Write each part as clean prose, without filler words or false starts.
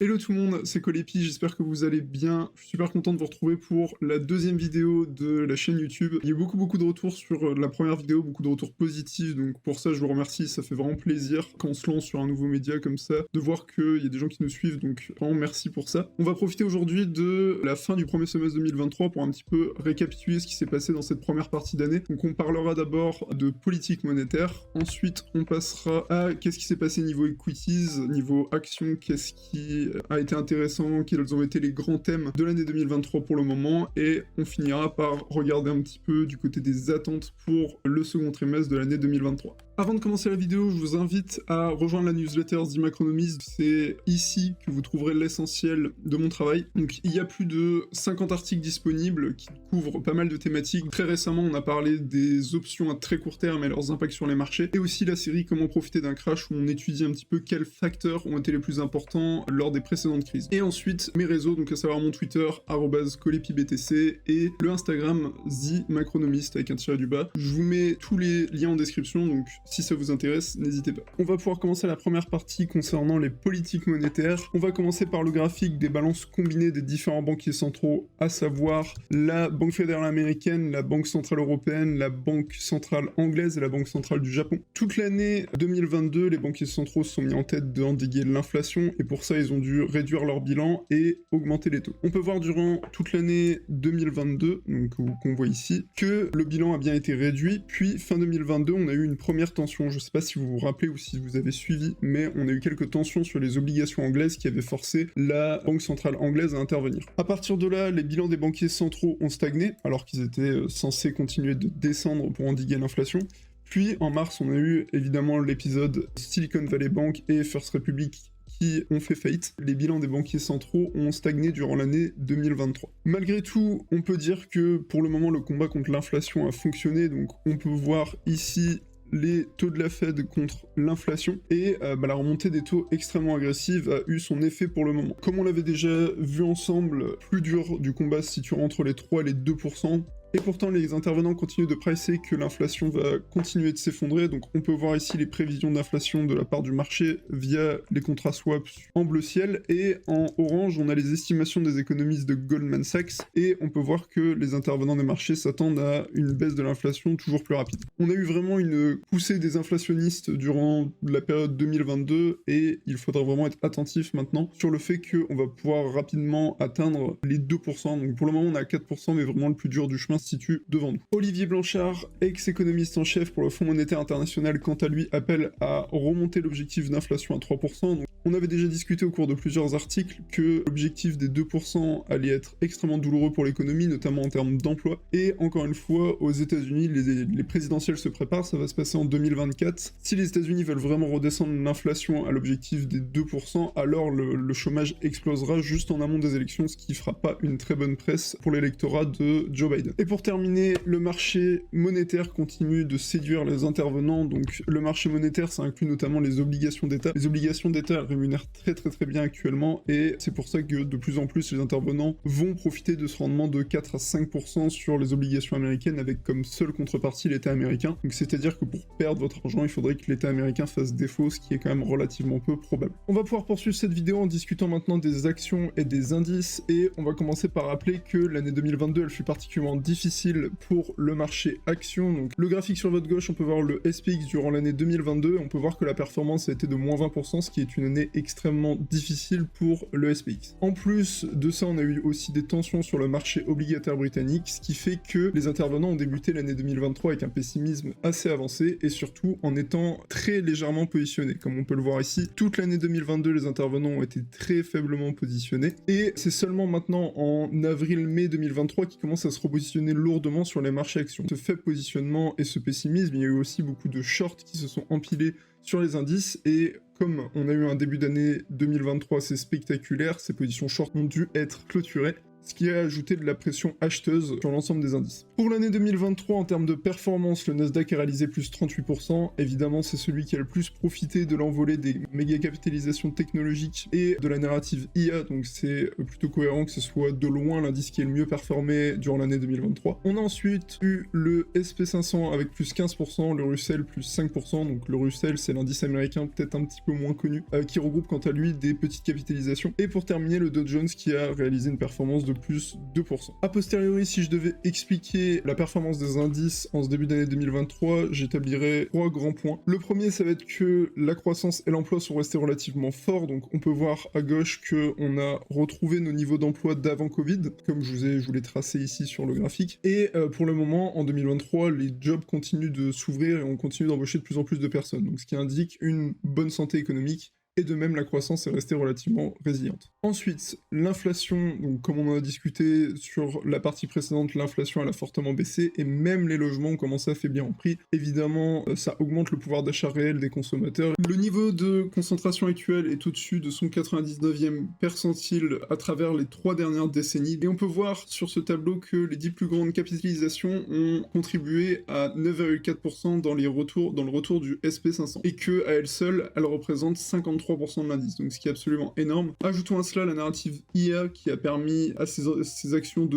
Hello tout le monde, c'est Colépi, j'espère que vous allez bien. Je suis super content de vous retrouver pour la deuxième vidéo de la chaîne YouTube. Il y a eu beaucoup de retours sur la première vidéo, beaucoup de retours positifs, donc pour ça je vous remercie, ça fait vraiment plaisir quand on se lance sur un nouveau média comme ça, de voir qu'il y a des gens qui nous suivent, donc vraiment merci pour ça. On va profiter aujourd'hui de la fin du premier semestre 2023 pour un petit peu récapituler ce qui s'est passé dans cette première partie d'année. Donc on parlera d'abord de politique monétaire, ensuite on passera à qu'est-ce qui s'est passé niveau equities, niveau actions, qu'est-ce qui a été intéressant, quels ont été les grands thèmes de l'année 2023 pour le moment, et on finira par regarder un petit peu du côté des attentes pour le second trimestre de l'année 2023. Avant de commencer la vidéo, je vous invite à rejoindre la newsletter The Macronomist, c'est ici que vous trouverez l'essentiel de mon travail. Donc il y a plus de 50 articles disponibles qui couvrent pas mal de thématiques. Très récemment, on a parlé des options à très court terme et leurs impacts sur les marchés, et aussi la série Comment profiter d'un crash où on étudie un petit peu quels facteurs ont été les plus importants lors des précédentes crises. Et ensuite, mes réseaux, donc à savoir mon Twitter, @colepibtc, et le Instagram The Macronomist avec un tiré du bas. Je vous mets tous les liens en description, donc si ça vous intéresse, n'hésitez pas. On va pouvoir commencer la première partie concernant les politiques monétaires. On va commencer par le graphique des balances combinées des différents banquiers centraux, à savoir la Banque fédérale américaine, la Banque centrale européenne, la Banque centrale anglaise et la Banque centrale du Japon. Toute l'année 2022, les banquiers centraux se sont mis en tête d'endiguer l'inflation, et pour ça, ils ont dû réduire leur bilan et augmenter les taux. On peut voir durant toute l'année 2022, donc qu'on voit ici, que le bilan a bien été réduit, puis fin 2022, on a eu une première tension, je ne sais pas si vous vous rappelez ou si vous avez suivi, mais on a eu quelques tensions sur les obligations anglaises qui avaient forcé la Banque centrale anglaise à intervenir. À partir de là, les bilans des banquiers centraux ont stagné, alors qu'ils étaient censés continuer de descendre pour endiguer l'inflation. Puis en mars, on a eu évidemment l'épisode Silicon Valley Bank et First Republic qui ont fait faillite. Les bilans des banquiers centraux ont stagné durant l'année 2023. Malgré tout, on peut dire que pour le moment, le combat contre l'inflation a fonctionné, donc on peut voir ici les taux de la Fed contre l'inflation, et la remontée des taux extrêmement agressive a eu son effet pour le moment. Comme on l'avait déjà vu ensemble, plus dur du combat se situera entre les 3 et les 2%, et pourtant les intervenants continuent de pricer que l'inflation va continuer de s'effondrer, donc on peut voir ici les prévisions d'inflation de la part du marché via les contrats swaps en bleu ciel, et en orange on a les estimations des économistes de Goldman Sachs, et on peut voir que les intervenants des marchés s'attendent à une baisse de l'inflation toujours plus rapide. On a eu vraiment une poussée des inflationnistes durant la période 2022, et il faudra vraiment être attentif maintenant sur le fait qu'on va pouvoir rapidement atteindre les 2%, donc pour le moment on est à 4%, mais vraiment le plus dur du chemin se situe devant nous. Olivier Blanchard, ex-économiste en chef pour le Fonds monétaire international, quant à lui, appelle à remonter l'objectif d'inflation à 3%. Donc, on avait déjà discuté au cours de plusieurs articles que l'objectif des 2% allait être extrêmement douloureux pour l'économie, notamment en termes d'emploi. Et encore une fois, aux États-Unis, les présidentielles se préparent, ça va se passer en 2024. Si les États-Unis veulent vraiment redescendre l'inflation à l'objectif des 2%, alors le chômage explosera juste en amont des élections, ce qui fera pas une très bonne presse pour l'électorat de Joe Biden. Et pour terminer, le marché monétaire continue de séduire les intervenants, donc le marché monétaire, ça inclut notamment les obligations d'État. Les obligations d'État rémunèrent très bien actuellement, et c'est pour ça que de plus en plus les intervenants vont profiter de ce rendement de 4 à 5% sur les obligations américaines, avec comme seule contrepartie l'État américain. Donc c'est-à-dire que pour perdre votre argent, il faudrait que l'État américain fasse défaut, ce qui est quand même relativement peu probable. On va pouvoir poursuivre cette vidéo en discutant maintenant des actions et des indices, et on va commencer par rappeler que l'année 2022, elle fut particulièrement difficile pour le marché action. Donc le graphique sur votre gauche, on peut voir le SPX durant l'année 2022, on peut voir que la performance a été de moins 20%, ce qui est une année extrêmement difficile pour le SPX. En plus de ça, on a eu aussi des tensions sur le marché obligataire britannique, ce qui fait que les intervenants ont débuté l'année 2023 avec un pessimisme assez avancé, et surtout en étant très légèrement positionnés. Comme on peut le voir ici, toute l'année 2022, les intervenants ont été très faiblement positionnés, et c'est seulement maintenant en avril-mai 2023 qu'ils commencent à se repositionner lourdement sur les marchés actions. Ce faible positionnement et ce pessimisme, il y a eu aussi beaucoup de shorts qui se sont empilés sur les indices, et comme on a eu un début d'année 2023 assez spectaculaire, ces positions short ont dû être clôturées. ce qui a ajouté de la pression acheteuse sur l'ensemble des indices. Pour l'année 2023, en termes de performance, le Nasdaq a réalisé plus 38%. Évidemment, c'est celui qui a le plus profité de l'envolée des méga capitalisations technologiques et de la narrative IA, donc c'est plutôt cohérent que ce soit de loin l'indice qui est le mieux performé durant l'année 2023. On a ensuite eu le SP500 avec plus 15%, le Russell plus 5%, donc le Russell c'est l'indice américain peut-être un petit peu moins connu, qui regroupe quant à lui des petites capitalisations. Et pour terminer, le Dow Jones qui a réalisé une performance de plus 2%. A posteriori, si je devais expliquer la performance des indices en ce début d'année 2023, j'établirais 3 grands points. Le premier, ça va être que la croissance et l'emploi sont restés relativement forts, donc on peut voir à gauche qu'on a retrouvé nos niveaux d'emploi d'avant Covid, comme je vous l'ai tracé ici sur le graphique. Et pour le moment, en 2023, les jobs continuent de s'ouvrir et on continue d'embaucher de plus en plus de personnes, donc ce qui indique une bonne santé économique. Et de même, la croissance est restée relativement résiliente. Ensuite, l'inflation, donc comme on en a discuté sur la partie précédente, l'inflation elle a fortement baissé et même les logements ont commencé à faiblir en prix. Évidemment, ça augmente le pouvoir d'achat réel des consommateurs. Le niveau de concentration actuel est au-dessus de son 99e percentile à travers les 3 dernières décennies. Et on peut voir sur ce tableau que les 10 plus grandes capitalisations ont contribué à 9,4% dans le retour du SP500. Et que à elles seules, elles représentent 53% de l'indice, donc ce qui est absolument énorme. Ajoutons à cela la narrative IA qui a permis à ces actions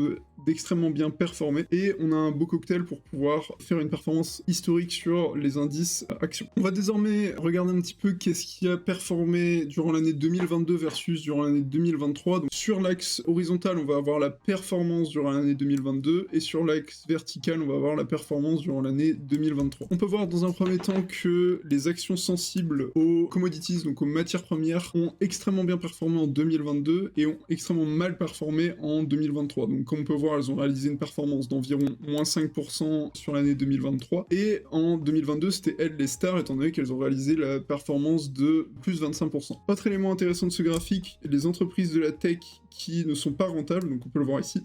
d'extrêmement bien performer, et on a un beau cocktail pour pouvoir faire une performance historique sur les indices actions. On va désormais regarder un petit peu qu'est-ce qui a performé durant l'année 2022 versus durant l'année 2023. Donc sur l'axe horizontal, on va avoir la performance durant l'année 2022, et sur l'axe vertical, on va avoir la performance durant l'année 2023. On peut voir dans un premier temps que les actions sensibles aux commodities, donc aux matières premières, ont extrêmement bien performé en 2022 et ont extrêmement mal performé en 2023. Donc comme on peut voir, elles ont réalisé une performance d'environ moins 5% sur l'année 2023, et en 2022 c'était elles les stars étant donné qu'elles ont réalisé la performance de plus 25%. Autre élément intéressant de ce graphique, les entreprises de la tech qui ne sont pas rentables, donc on peut le voir ici,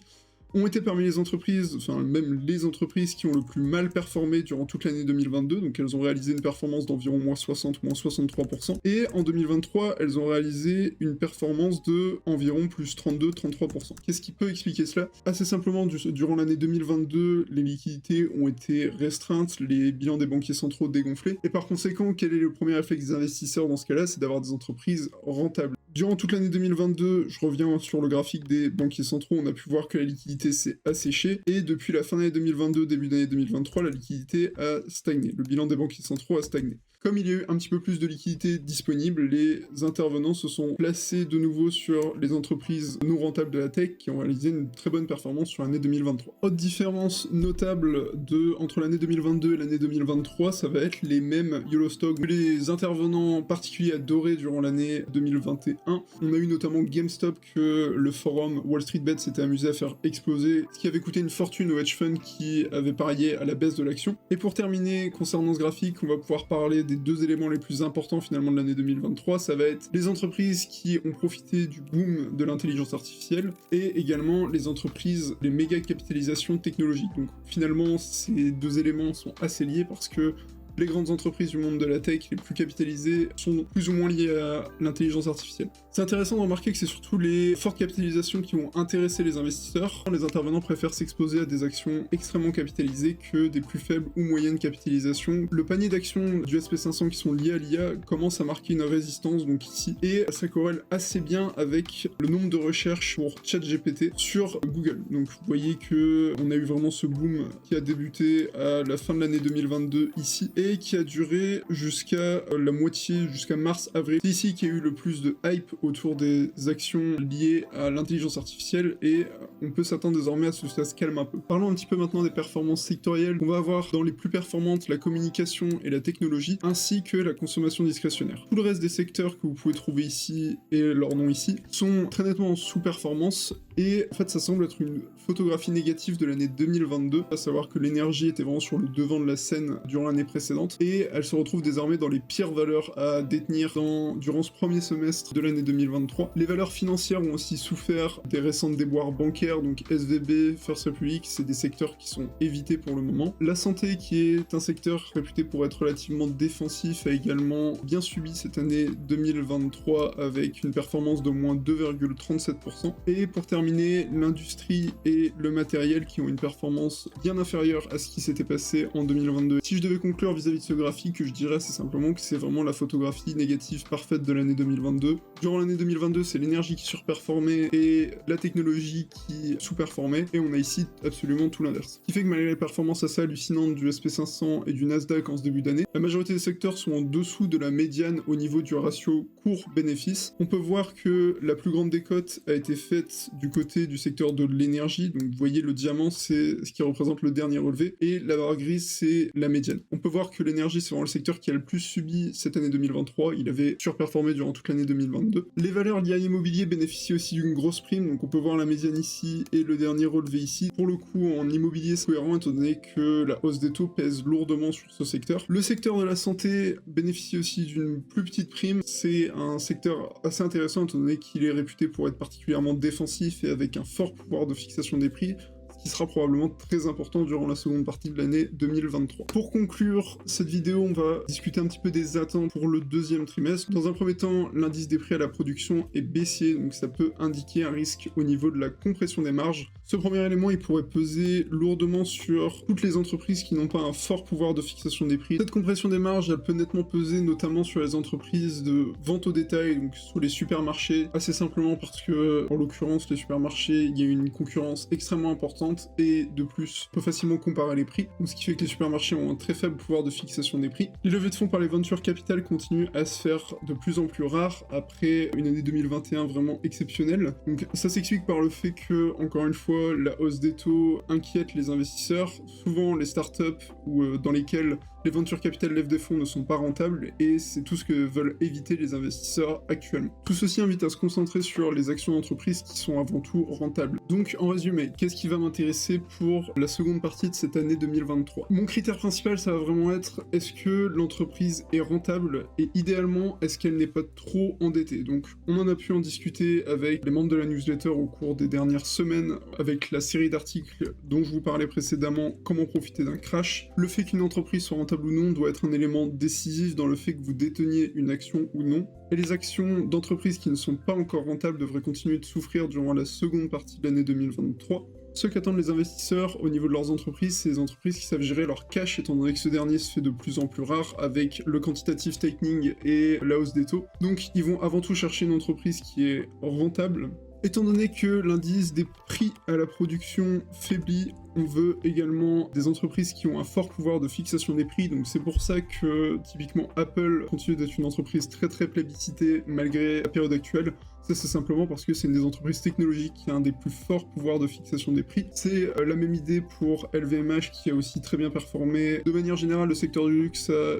ont été parmi les entreprises, enfin même les entreprises qui ont le plus mal performé durant toute l'année 2022, donc elles ont réalisé une performance d'environ moins 60, moins 63%, et en 2023, elles ont réalisé une performance de environ plus 32, 33%. Qu'est-ce qui peut expliquer cela? Assez simplement, durant l'année 2022, les liquidités ont été restreintes, les bilans des banquiers centraux dégonflés, et par conséquent, quel est le premier réflexe des investisseurs dans ce cas-là? C'est d'avoir des entreprises rentables. Durant toute l'année 2022, je reviens sur le graphique des banquiers centraux, on a pu voir que la liquidité s'est asséchée, et depuis la fin d'année 2022, début d'année 2023, la liquidité a stagné. Le bilan des banquiers centraux a stagné. Comme il y a eu un petit peu plus de liquidités disponibles, les intervenants se sont placés de nouveau sur les entreprises non rentables de la tech qui ont réalisé une très bonne performance sur l'année 2023. Autre différence notable entre l'année 2022 et l'année 2023, ça va être les mêmes YOLO stocks que les intervenants particuliers adorés durant l'année 2021. On a eu notamment GameStop que le forum Wall Street Bet s'était amusé à faire exploser, ce qui avait coûté une fortune au hedge fund qui avait parié à la baisse de l'action. Et pour terminer, concernant ce graphique, on va pouvoir parler des 2 éléments les plus importants finalement de l'année 2023, ça va être les entreprises qui ont profité du boom de l'intelligence artificielle et également les entreprises, les méga capitalisations technologiques. Donc finalement, ces 2 éléments sont assez liés parce que les grandes entreprises du monde de la tech les plus capitalisées sont plus ou moins liées à l'intelligence artificielle. C'est intéressant de remarquer que c'est surtout les fortes capitalisations qui vont intéresser les investisseurs. Les intervenants préfèrent s'exposer à des actions extrêmement capitalisées que des plus faibles ou moyennes capitalisations. Le panier d'actions du SP500 qui sont liées à l'IA commence à marquer une résistance donc ici, et ça corrèle assez bien avec le nombre de recherches pour ChatGPT sur Google. Donc vous voyez que on a eu vraiment ce boom qui a débuté à la fin de l'année 2022 ici, et qui a duré jusqu'à la moitié, jusqu'à mars-avril. C'est ici qu'il y a eu le plus de hype autour des actions liées à l'intelligence artificielle, et on peut s'attendre désormais à ce que ça se calme un peu. Parlons un petit peu maintenant des performances sectorielles. On va avoir dans les plus performantes la communication et la technologie, ainsi que la consommation discrétionnaire. Tout le reste des secteurs que vous pouvez trouver ici, et leur nom ici, sont très nettement en sous-performance, et en fait ça semble être une photographie négative de l'année 2022, à savoir que l'énergie était vraiment sur le devant de la scène durant l'année précédente, précédente, et elle se retrouve désormais dans les pires valeurs à détenir durant ce premier semestre de l'année 2023. Les valeurs financières ont aussi souffert des récentes déboires bancaires, donc SVB, First Republic, c'est des secteurs qui sont évités pour le moment. La santé, qui est un secteur réputé pour être relativement défensif, a également bien subi cette année 2023 avec une performance de moins 2,37%. Et pour terminer, l'industrie et le matériel qui ont une performance bien inférieure à ce qui s'était passé en 2022. Si je devais conclure vis-à-vis de ce graphique, je dirais assez simplement que c'est vraiment la photographie négative parfaite de l'année 2022. Durant l'année 2022, c'est l'énergie qui surperformait et la technologie qui sous-performait, et on a ici absolument tout l'inverse. Ce qui fait que malgré les performances assez hallucinantes du SP500 et du Nasdaq en ce début d'année, la majorité des secteurs sont en dessous de la médiane au niveau du ratio cours-bénéfice. On peut voir que la plus grande décote a été faite du côté du secteur de l'énergie, donc vous voyez le diamant c'est ce qui représente le dernier relevé, et la barre grise c'est la médiane. On peut voir que l'énergie c'est vraiment le secteur qui a le plus subi cette année 2023, il avait surperformé durant toute l'année 2022. Les valeurs liées à l'immobilier bénéficient aussi d'une grosse prime, donc on peut voir la médiane ici et le dernier relevé ici. Pour le coup en immobilier c'est cohérent étant donné que la hausse des taux pèse lourdement sur ce secteur. Le secteur de la santé bénéficie aussi d'une plus petite prime, c'est un secteur assez intéressant étant donné qu'il est réputé pour être particulièrement défensif et avec un fort pouvoir de fixation des prix, ce qui sera probablement très important durant la seconde partie de l'année 2023. Pour conclure cette vidéo, on va discuter un petit peu des attentes pour le deuxième trimestre. Dans un premier temps, l'indice des prix à la production est baissier, donc ça peut indiquer un risque au niveau de la compression des marges. Ce premier élément, il pourrait peser lourdement sur toutes les entreprises qui n'ont pas un fort pouvoir de fixation des prix. Cette compression des marges, elle peut nettement peser notamment sur les entreprises de vente au détail, donc sur les supermarchés, assez simplement parce que, en l'occurrence, les supermarchés, il y a une concurrence extrêmement importante et de plus, on peut facilement comparer les prix, donc ce qui fait que les supermarchés ont un très faible pouvoir de fixation des prix. Les levées de fonds par les venture capital continuent à se faire de plus en plus rares après une année 2021 vraiment exceptionnelle. Donc ça s'explique par le fait que, encore une fois, la hausse des taux inquiète les investisseurs. Souvent, les startups ou dans lesquelles les venture capital lèvent des fonds ne sont pas rentables et c'est tout ce que veulent éviter les investisseurs actuellement. Tout ceci invite à se concentrer sur les actions d'entreprise qui sont avant tout rentables. Donc en résumé, qu'est-ce qui va m'intéresser pour la seconde partie de cette année 2023? Mon critère principal, ça va vraiment être est-ce que l'entreprise est rentable et idéalement est-ce qu'elle n'est pas trop endettée? Donc on en a pu en discuter avec les membres de la newsletter au cours des dernières semaines avec la série d'articles dont je vous parlais précédemment, comment profiter d'un crash. Le fait qu'une entreprise soit rentable ou non doit être un élément décisif dans le fait que vous déteniez une action ou non. Et les actions d'entreprises qui ne sont pas encore rentables devraient continuer de souffrir durant la seconde partie de l'année 2023. Ce qu'attendent les investisseurs au niveau de leurs entreprises, c'est les entreprises qui savent gérer leur cash, étant donné que ce dernier se fait de plus en plus rare avec le quantitative tightening et la hausse des taux. Donc ils vont avant tout chercher une entreprise qui est rentable. Étant donné que l'indice des prix à la production faiblit, on veut également des entreprises qui ont un fort pouvoir de fixation des prix, donc c'est pour ça que typiquement Apple continue d'être une entreprise très plébiscitée malgré la période actuelle. Ça c'est simplement parce que c'est une des entreprises technologiques qui a un des plus forts pouvoirs de fixation des prix. C'est la même idée pour LVMH qui a aussi très bien performé. De manière générale, le secteur du luxe a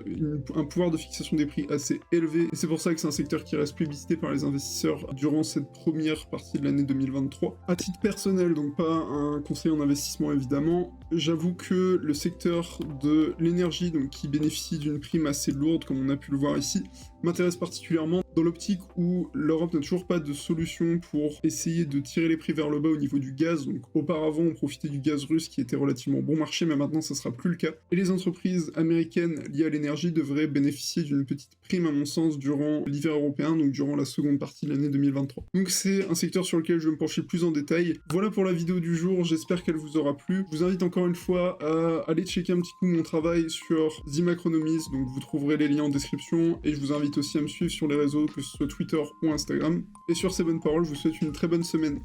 un pouvoir de fixation des prix assez élevé et c'est pour ça que c'est un secteur qui reste plébiscité par les investisseurs durant cette première partie de l'année 2023. À titre personnel, donc pas un conseil en investissement évidemment, j'avoue que le secteur de l'énergie, donc qui bénéficie d'une prime assez lourde comme on a pu le voir ici, m'intéresse particulièrement dans l'optique où l'Europe n'a toujours pas de solution pour essayer de tirer les prix vers le bas au niveau du gaz. Donc auparavant on profitait du gaz russe qui était relativement bon marché, mais maintenant ça sera plus le cas. Et les entreprises américaines liées à l'énergie devraient bénéficier d'une petite prime à mon sens durant l'hiver européen, donc durant la seconde partie de l'année 2023. Donc c'est un secteur sur lequel je vais me pencher plus en détail. Voilà pour la vidéo du jour, j'espère qu'elle vous aura plu. Je vous invite encore une fois à aller checker un petit coup mon travail sur The Macronomist, donc vous trouverez les liens en description, et je vous invite aussi à me suivre sur les réseaux, que ce soit Twitter ou Instagram. Et sur ces bonnes paroles, je vous souhaite une très bonne semaine.